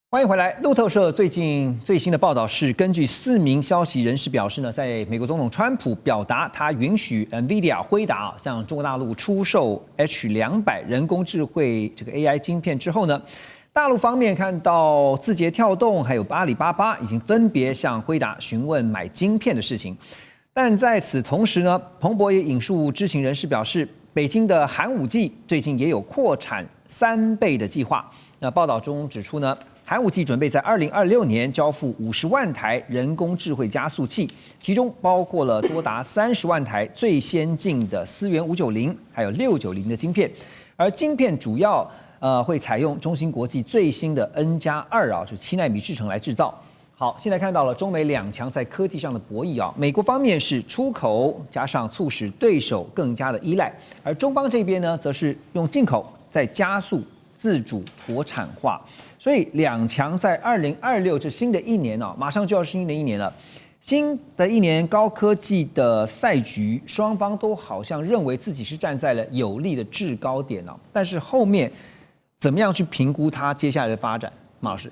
欢迎回来。路透社最近最新的报道是，根据4名消息人士表示呢，在美国总统川普表达他允许 NVIDIA 辉达向中国大陆出售 H200人工智慧这个 AI 晶片之后呢，大陆方面看到字节跳动还有阿里巴巴已经分别向辉达询问买晶片的事情。但在此同时呢，彭博也引述知情人士表示，北京的寒武纪最近也有扩产3倍的计划。那报道中指出呢，寒武纪准备在2026年交付50万台人工智慧加速器，其中包括了多达30万台最先进的思源590还有690的晶片，而晶片主要会采用中芯国际最新的 N+2就是7奈米制程来制造。好，现在看到了中美两强在科技上的博弈啊。美国方面是出口加上促使对手更加的依赖，而中方这边呢，则是用进口再加速自主国产化。所以两强在2026这新的一年啊，马上就要是新的一年了。新的一年高科技的赛局，双方都好像认为自己是站在了有利的制高点啊，但是后面怎么样去评估它接下来的发展？马老师。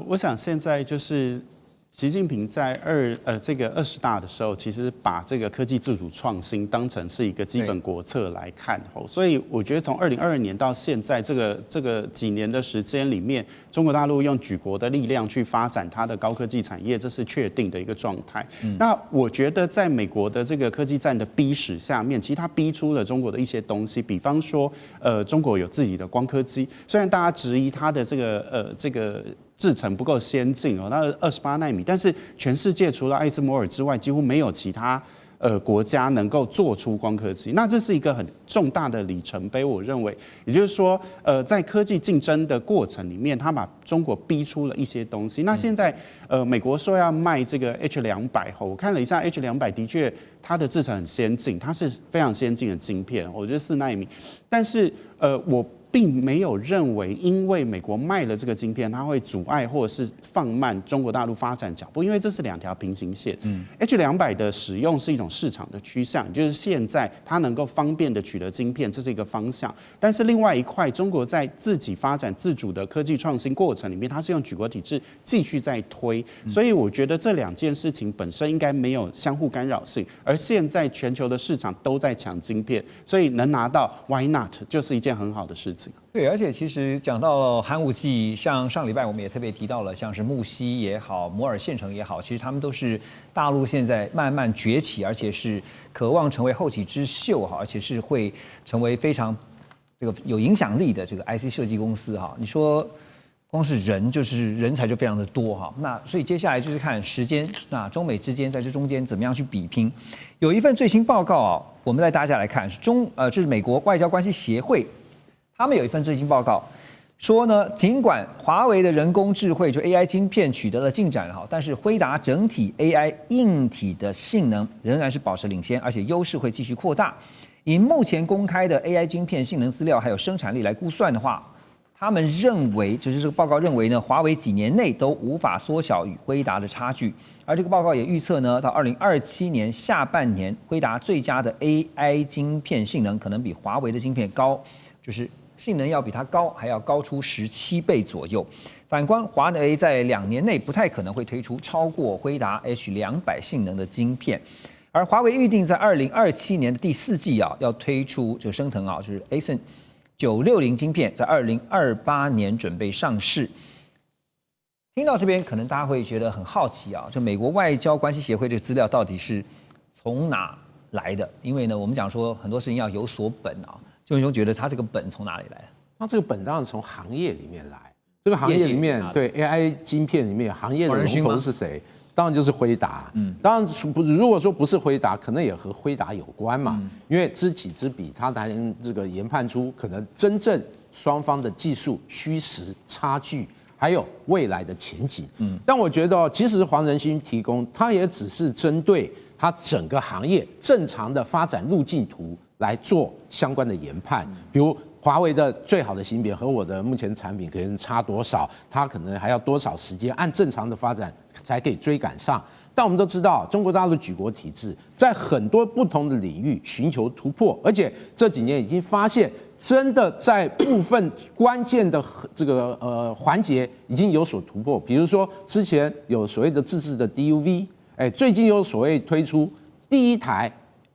我想现在就是习近平在这个20大的时候，其实把这个科技自主创新当成是一个基本国策来看，所以我觉得从2022年到现在这个几年的时间里面，中国大陆用举国的力量去发展它的高科技产业，这是确定的一个状态。那我觉得在美国的这个科技战的逼使下面，其实它逼出了中国的一些东西，比方说中国有自己的光刻机，虽然大家质疑它的这个制程不够先进哦，那28奈米，但是全世界除了艾斯摩尔之外，几乎没有其他国家能够做出光刻机。那这是一个很重大的里程碑，我认为，也就是说，在科技竞争的过程里面，它把中国逼出了一些东西。那现在美国说要卖这个 H200，我看了一下 H200，的确它的制程很先进，它是非常先进的晶片，我觉得4奈米，但是我并没有认为，因为美国卖了这个晶片，它会阻碍或者是放慢中国大陆发展脚步，因为这是2条平行线。H200的使用是一种市场的趋向，就是现在它能够方便的取得晶片，这是一个方向。但是另外一块，中国在自己发展自主的科技创新过程里面，它是用举国体制继续在推，所以我觉得这2件事情本身应该没有相互干扰性。而现在全球的市场都在抢晶片，所以能拿到 Why not 就是一件很好的事情。对，而且其实讲到寒武纪，像上礼拜我们也特别提到了，像是木樨也好，摩尔县城也好，其实他们都是大陆现在慢慢崛起，而且是渴望成为后起之秀哈，而且是会成为非常这个有影响力的这个 IC 设计公司哈。你说光是人才就非常的多哈，那所以接下来就是看时间，那中美之间在这中间怎么样去比拼。有一份最新报告啊，我们带大家来看，是就是美国外交关系协会。他们有一份最新报告，说呢，尽管华为的人工智慧就 AI 晶片取得了进展哈，但是辉达整体 AI 硬体的性能仍然是保持领先，而且优势会继续扩大。以目前公开的 AI 晶片性能资料还有生产力来估算的话，他们认为，就是这个报告认为呢，华为几年内都无法缩小与辉达的差距。而这个报告也预测呢，到2027年下半年，辉达最佳的 AI 晶片性能可能比华为的晶片高，就是性能要比它高，还要高出17倍左右。反观华为在2年内不太可能会推出超过辉达 H200性能的晶片，而华为预定在2027年的第4季啊，要推出这个升腾啊，就是 ASIN 960晶片，在2028年准备上市。听到这边，可能大家会觉得很好奇啊，就美国外交关系协会这个资料到底是从哪来的？因为呢，我们讲说很多事情要有所本啊。就你觉得他这个本从哪里来？他这个本当然从行业里面来。这个行业里面，对 AI 晶片里面行业的龙头是谁？当然就是辉达。当然如果说不是辉达，可能也和辉达有关嘛。因为知己知彼，他才能这个研判出可能真正双方的技术虚实差距，还有未来的前景。但我觉得，其实黄仁勋提供，他也只是针对他整个行业正常的发展路径图来做相关的研判，比如华为的最好的芯片和我的目前产品可能差多少，它可能还要多少时间，按正常的发展才可以追赶上。但我们都知道，中国大陆举国体制在很多不同的领域寻求突破，而且这几年已经发现，真的在部分关键的这个环节已经有所突破。比如说之前有所谓的自制的 DUV， 最近有所谓推出第一台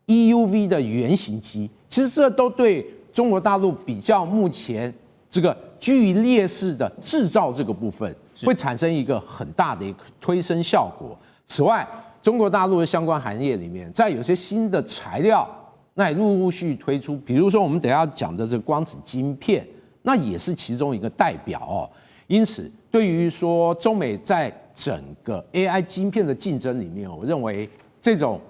EUV 的原型机，其实这都对中国大陆比较目前这个居于劣势的制造这个部分，会产生一个很大的一个推升效果。此外，中国大陆的相关行业里面，在有些新的材料，那也陆续推出，比如说我们等一下讲的这个光子晶片，那也是其中一个代表哦。因此，对于说中美在整个 AI 晶片的竞争里面，我认为这种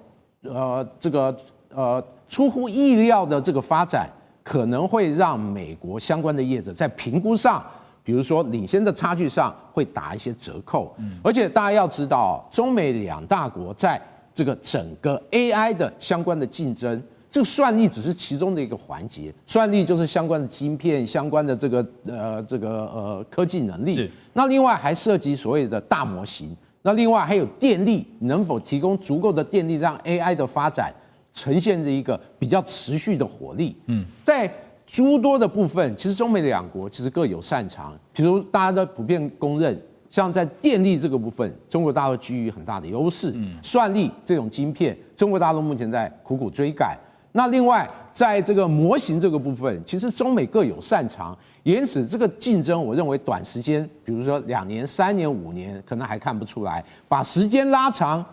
出乎意料的这个发展，可能会让美国相关的业者在评估上，比如说领先的差距上会打一些折扣。而且大家要知道，中美两大国在这个整个 AI 的相关的竞争，这个算力只是其中的一个环节，算力就是相关的晶片、相关的这个科技能力。那另外还涉及所谓的大模型，那另外还有电力，能否提供足够的电力，让 AI 的发展呈现着一个比较持续的活力。在诸多的部分，其实中美两国其实各有擅长。比如大家都普遍公认，像在电力这个部分，中国大陆居于很大的优势。算力这种晶片，中国大陆目前在苦苦追赶。那另外，在这个模型这个部分，其实中美各有擅长，因此这个竞争，我认为短时间，比如说2年、3年、5年，可能还看不出来，把时间拉长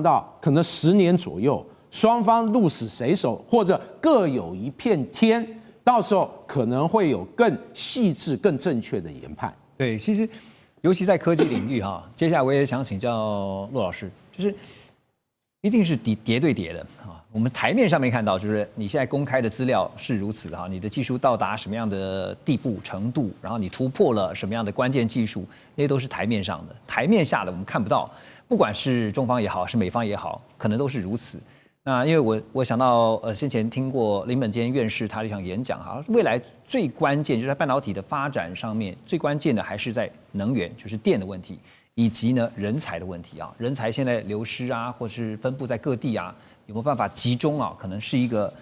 到可能10年左右，双方鹿死谁手，或者各有一片天，到时候可能会有更细致、更正确的研判。对，其实尤其在科技领域哈，接下来我也想请教骆老师，就是一定是叠对叠的啊。我们台面上没看到，就是你现在公开的资料是如此哈，你的技术到达什么样的地步程度，然后你突破了什么样的关键技术，那些都是台面上的，台面下的我们看不到。不管是中方也好，是美方也好，可能都是如此。那因为我想到先前听过林本坚院士他的一场演讲哈，未来最关键就是在半导体的发展上面，最关键的还是在能源，就是电的问题，以及呢人才的问题啊，人才现在流失啊，或是分布在各地啊，有没有办法集中啊，可能是一个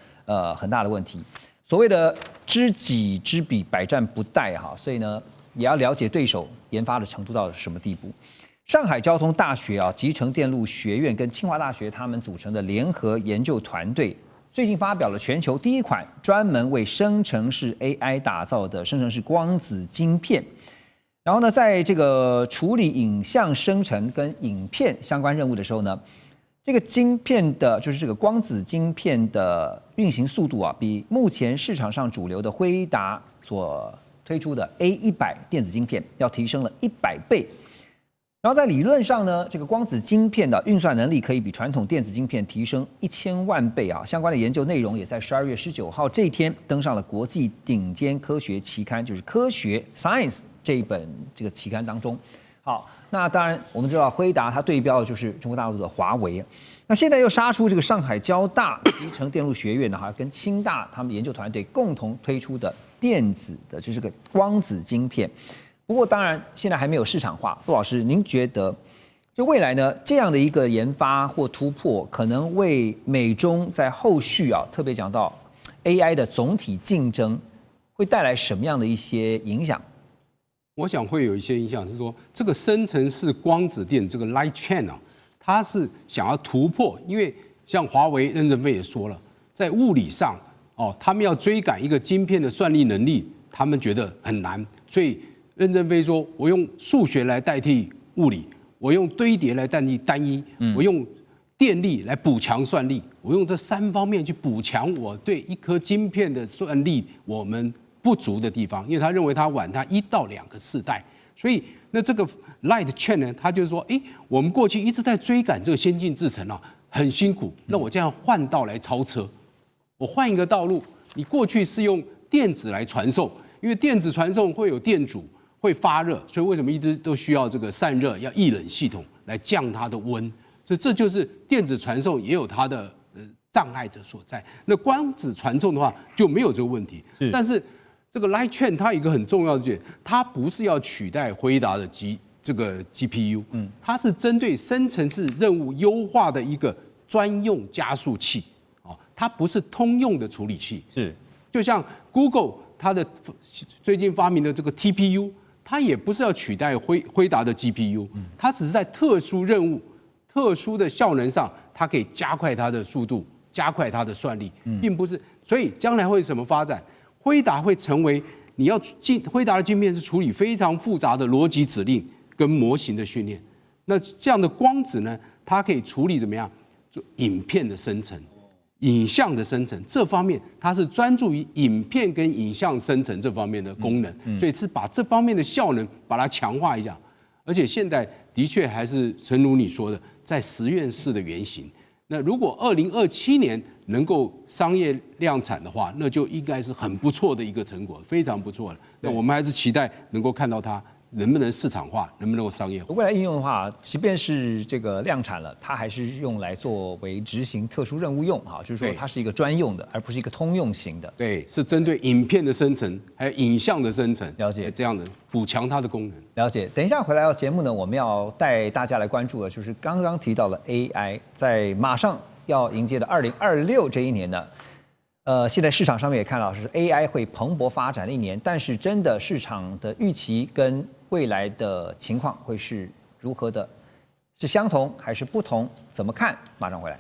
很大的问题。所谓的知己知彼，百战不殆哈，所以呢也要了解对手研发的程度到什么地步。上海交通大学啊，集成电路学院跟清华大学他们组成的联合研究团队，最近发表了全球第一款专门为生成式 AI 打造的生成式光子晶片。然后呢，在这个处理影像生成跟影片相关任务的时候呢，这个晶片的，就是这个光子晶片的运行速度啊，比目前市场上主流的辉达所推出的 A100电子晶片要提升了100倍。然后在理论上呢，这个光子晶片的运算能力可以比传统电子晶片提升1000万倍啊！相关的研究内容也在12月19号这一天登上了国际顶尖科学期刊，就是《科学 Science》这一本这个期刊当中。好，那当然我们知道辉达它对标的就是中国大陆的华为，那现在又杀出这个上海交大集成电路学院呢，哈，跟清大他们研究团队共同推出的电子的就是个光子晶片。不过，当然现在还没有市场化。陆老师，您觉得，就未来呢，这样的一个研发或突破，可能为美中在后续啊，特别讲到 AI 的总体竞争，会带来什么样的一些影响？我想会有一些影响，是说这个生成式光子电这个 light chain 啊，它是想要突破，因为像华为任正非也说了，在物理上哦，他们要追赶一个晶片的算力能力，他们觉得很难，所以任正非说：“我用数学来代替物理，我用堆叠来代替单一，我用电力来补强算力，我用这3方面去补强我对一颗晶片的算力我们不足的地方。因为他认为他晚他1到2个世代，所以那这个 light chain 呢，他就是说，我们过去一直在追赶这个先进制程啊，很辛苦，那我这样换道来超车，我换一个道路，你过去是用电子来传送，因为电子传送会有电阻。”会发热，所以为什么一直都需要这个散热，要液冷系统来降它的温？所以这就是电子传送也有它的障碍者所在。那光子传送的话就没有这个问题。但是这个 light chain 它有一个很重要的点，它不是要取代辉达的这个 GPU，它是针对生成式任务优化的一个专用加速器，哦，它不是通用的处理器。是，就像 Google 它的最近发明的这个 TPU， 它也不是要取代辉达的 GPU， 它只是在特殊任务、特殊的效能上，它可以加快它的速度，加快它的算力，并不是。所以将来会怎么发展？辉达会成为辉达的晶片是处理非常复杂的逻辑指令跟模型的训练。那这样的光子呢，它可以处理怎么样？做影片的生成。影像的生成这方面，它是专注于影片跟影像生成这方面的功能，所以是把这方面的效能把它强化一下。而且现在的确还是诚如你说的，在实验室的原型。那如果2027年能够商业量产的话，那就应该是很不错的一个成果，非常不错了。那我们还是期待能够看到它能不能市场化，能不能够商业化。未来应用的话，即便是这个量产了，它还是用来作为执行特殊任务用，哈，就是说它是一个专用的，而不是一个通用型的。对，是针对影片的生成，还有影像的生成，了解这样的补强它的功能。了解。等一下回来到节目呢，我们要带大家来关注的，就是刚刚提到了 AI， 在马上要迎接的2026这一年呢。现在市场上面也看到是 AI 会蓬勃发展的一年，但是真的市场的预期跟未来的情况会是如何的？是相同还是不同？怎么看？马上回来。